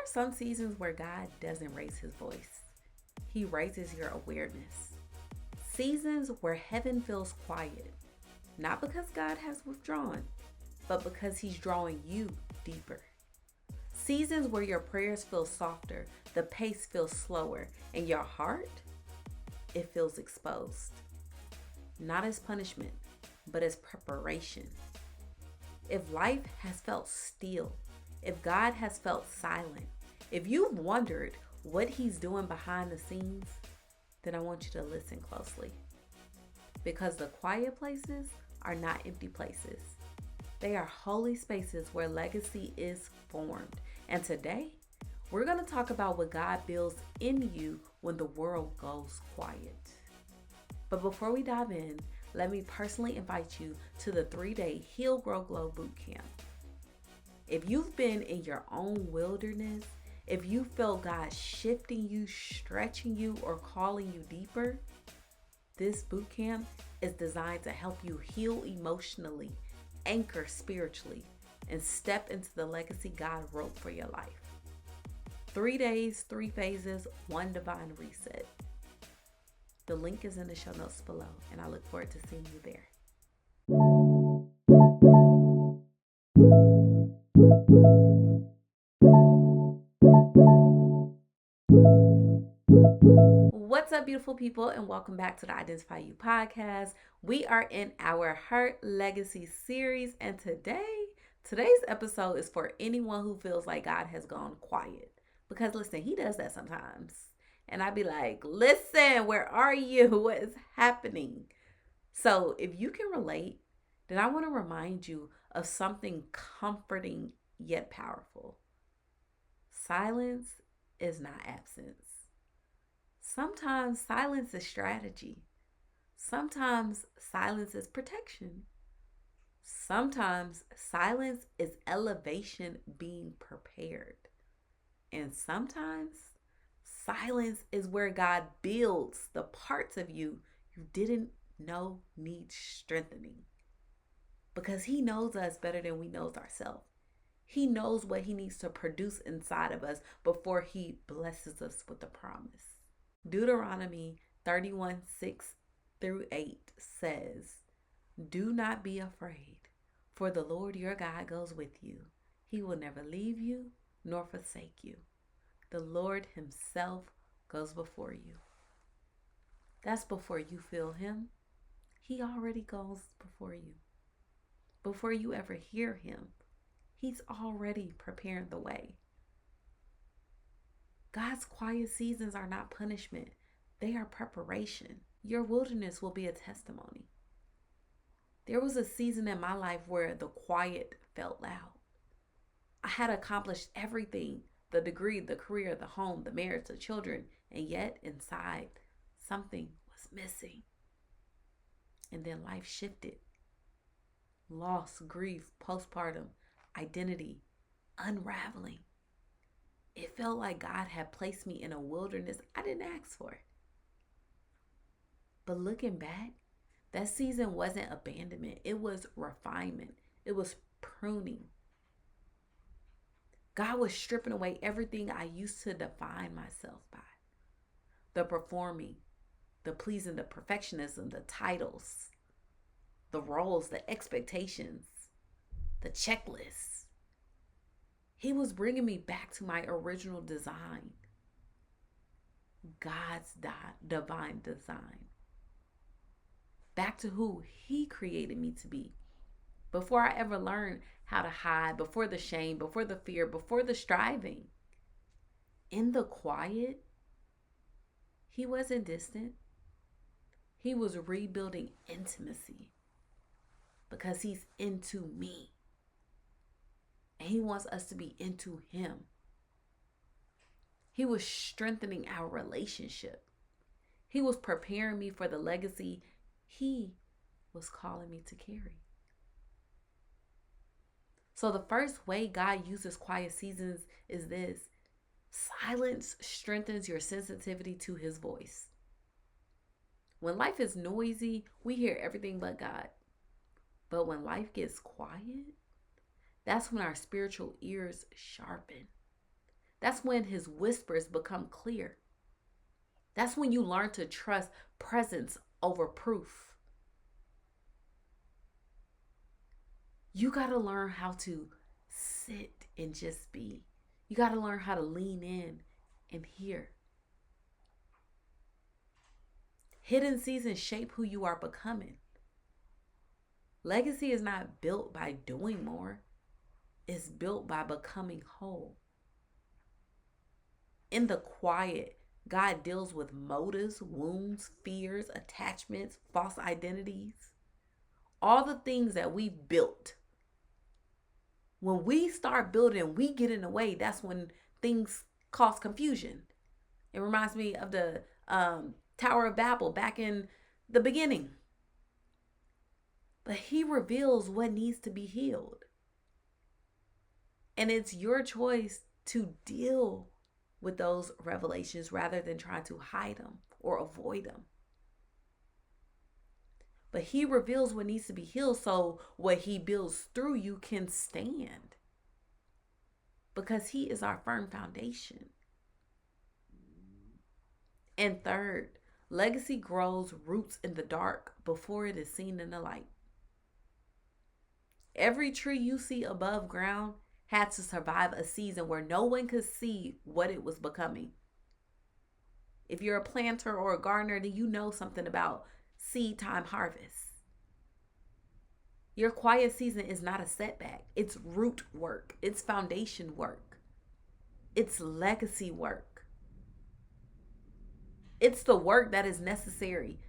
are some seasons where God doesn't raise his voice. He raises your awareness. Seasons where heaven feels quiet, not because God has withdrawn, but because he's drawing you deeper. Seasons where your prayers feel softer, the pace feels slower, and your heart, it feels exposed. Not as punishment, but as preparation. If life has felt still, if God has felt silent, if you've wondered what he's doing behind the scenes, then I want you to listen closely. Because the quiet places are not empty places. They are holy spaces where legacy is formed. And today, we're going to talk about what God builds in you when the world goes quiet. But before we dive in, let me personally invite you to the 3-day Heal, Grow, Glow Bootcamp. If you've been in your own wilderness, if you feel God shifting you, stretching you, or calling you deeper, this bootcamp is designed to help you heal emotionally, anchor spiritually, and step into the legacy God wrote for your life. 3 days, 3 phases, 1 divine reset. The link is in the show notes below, and I look forward to seeing you there. What's up, beautiful people, and welcome back to the Identify You podcast. We are in our Heart Legacy series, and today's episode is for anyone who feels like God has gone quiet. Because listen, he does that sometimes. And I'd be like, listen, where are you? What is happening? So if you can relate, then I want to remind you of something comforting yet powerful. Silence is not absence. Sometimes silence is strategy. Sometimes silence is protection. Sometimes silence is elevation being prepared. And sometimes silence is where God builds the parts of you didn't know need strengthening. Because he knows us better than we know ourselves. He knows what he needs to produce inside of us before he blesses us with the promise. Deuteronomy 31:6-8 says, "Do not be afraid, for the Lord your God goes with you. He will never leave you nor forsake you. The Lord himself goes before you." That's before you feel him. He already goes before you. Before you ever hear him, he's already preparing the way. God's quiet seasons are not punishment. They are preparation. Your wilderness will be a testimony. There was a season in my life where the quiet felt loud. I had accomplished everything: the degree, the career, the home, the marriage, the children, and yet inside, something was missing. And then life shifted. Loss, grief, postpartum, identity, unraveling. It felt like God had placed me in a wilderness I didn't ask for. But looking back, that season wasn't abandonment. It was refinement. It was pruning. God was stripping away everything I used to define myself by. The performing, the pleasing, the perfectionism, the titles, the roles, the expectations, the checklists. He was bringing me back to my original design. God's divine design. Back to who he created me to be. Before I ever learned how to hide, before the shame, before the fear, before the striving. In the quiet, he wasn't distant. He was rebuilding intimacy because he's into me. And he wants us to be into him. He was strengthening our relationship. He was preparing me for the legacy he was calling me to carry. So the first way God uses quiet seasons is this: silence strengthens your sensitivity to his voice. When life is noisy, we hear everything but God. But when life gets quiet, that's when our spiritual ears sharpen. That's when his whispers become clear. That's when you learn to trust presence over proof. You got to learn how to sit and just be. You got to learn how to lean in and hear. Hidden seasons shape who you are becoming. Legacy is not built by doing more, it's built by becoming whole. In the quiet, God deals with motives, wounds, fears, attachments, false identities, all the things that we've built. When we start building, we get in the way. That's when things cause confusion. It reminds me of the Tower of Babel back in the beginning. But he reveals what needs to be healed. And it's your choice to deal with those revelations rather than trying to hide them or avoid them. But he reveals what needs to be healed so what he builds through you can stand. Because he is our firm foundation. And third, legacy grows roots in the dark before it is seen in the light. Every tree you see above ground had to survive a season where no one could see what it was becoming. If you're a planter or a gardener, then you know something about seed time harvest. Your quiet season is not a setback. It's root work. It's foundation work. It's legacy work. It's the work that is necessary.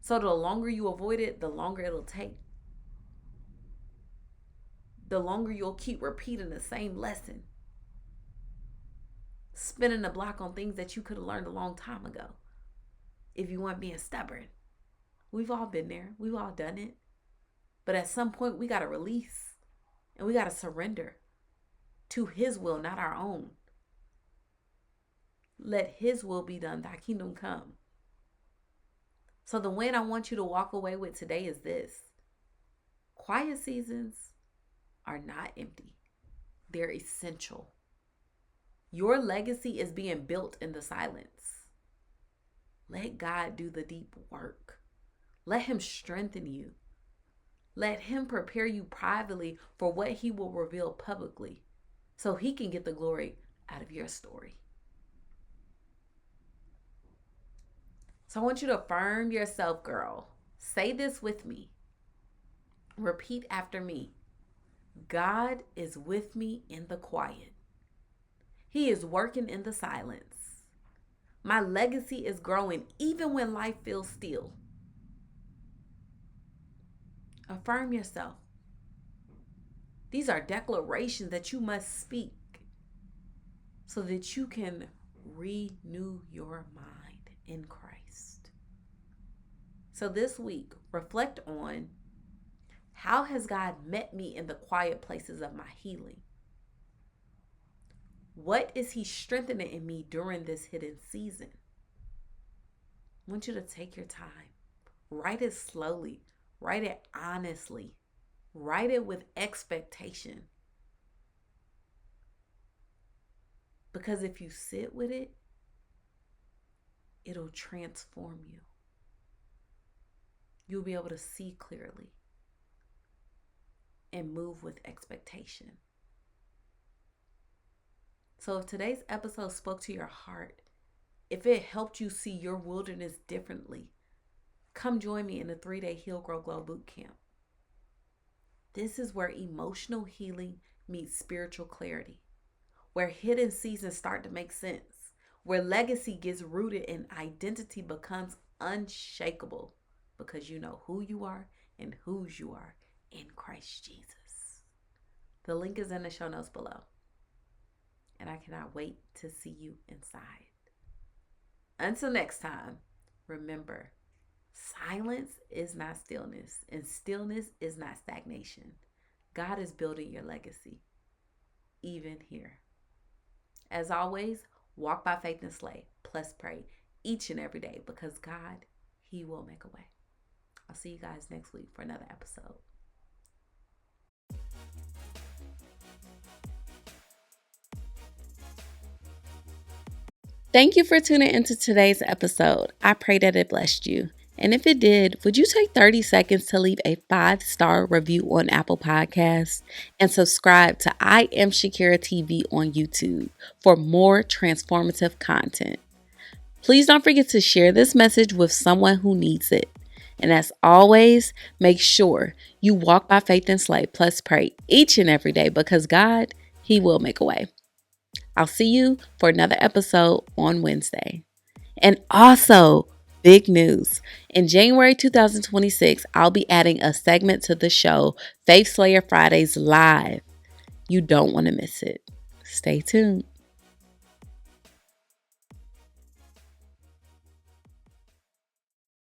So the longer you avoid it, the longer it'll take. The longer you'll keep repeating the same lesson. Spinning the block on things that you could have learned a long time ago. If you weren't being stubborn. We've all been there. We've all done it. But at some point, we got to release. And we got to surrender to his will, not our own. Let his will be done. Thy kingdom come. So the win I want you to walk away with today is this. Quiet seasons are not empty. They're essential. Your legacy is being built in the silence. Let God do the deep work. Let him strengthen you. Let him prepare you privately for what he will reveal publicly so he can get the glory out of your story. So I want you to affirm yourself, girl. Say this with me. Repeat after me. God is with me in the quiet. He is working in the silence. My legacy is growing even when life feels still. Affirm yourself. These are declarations that you must speak so that you can renew your mind in Christ. So this week, reflect on, how has God met me in the quiet places of my healing? What is he strengthening in me during this hidden season? I want you to take your time. Write it slowly. Write it honestly. Write it with expectation. Because if you sit with it, it'll transform you. You'll be able to see clearly and move with expectation. So if today's episode spoke to your heart, if it helped you see your wilderness differently, come join me in the 3-day Heal, Grow, Glow Bootcamp. This is where emotional healing meets spiritual clarity, where hidden seasons start to make sense, where legacy gets rooted and identity becomes unshakable because you know who you are and whose you are in Christ Jesus. The link is in the show notes below. And I cannot wait to see you inside. Until next time, remember, silence is not stillness, and stillness is not stagnation. God is building your legacy, even here. As always, walk by faith and slay, plus pray each and every day, because God, he will make a way. I'll see you guys next week for another episode. Thank you for tuning into today's episode. I pray that it blessed you. And if it did, would you take 30 seconds to leave a 5-star review on Apple Podcasts and subscribe to I Am Shakira TV on YouTube for more transformative content? Please don't forget to share this message with someone who needs it. And as always, make sure you walk by faith and slay, plus pray each and every day because God, He will make a way. I'll see you for another episode on Wednesday. And also, big news. In January 2026, I'll be adding a segment to the show, Faith Slayer Fridays Live. You don't want to miss it. Stay tuned.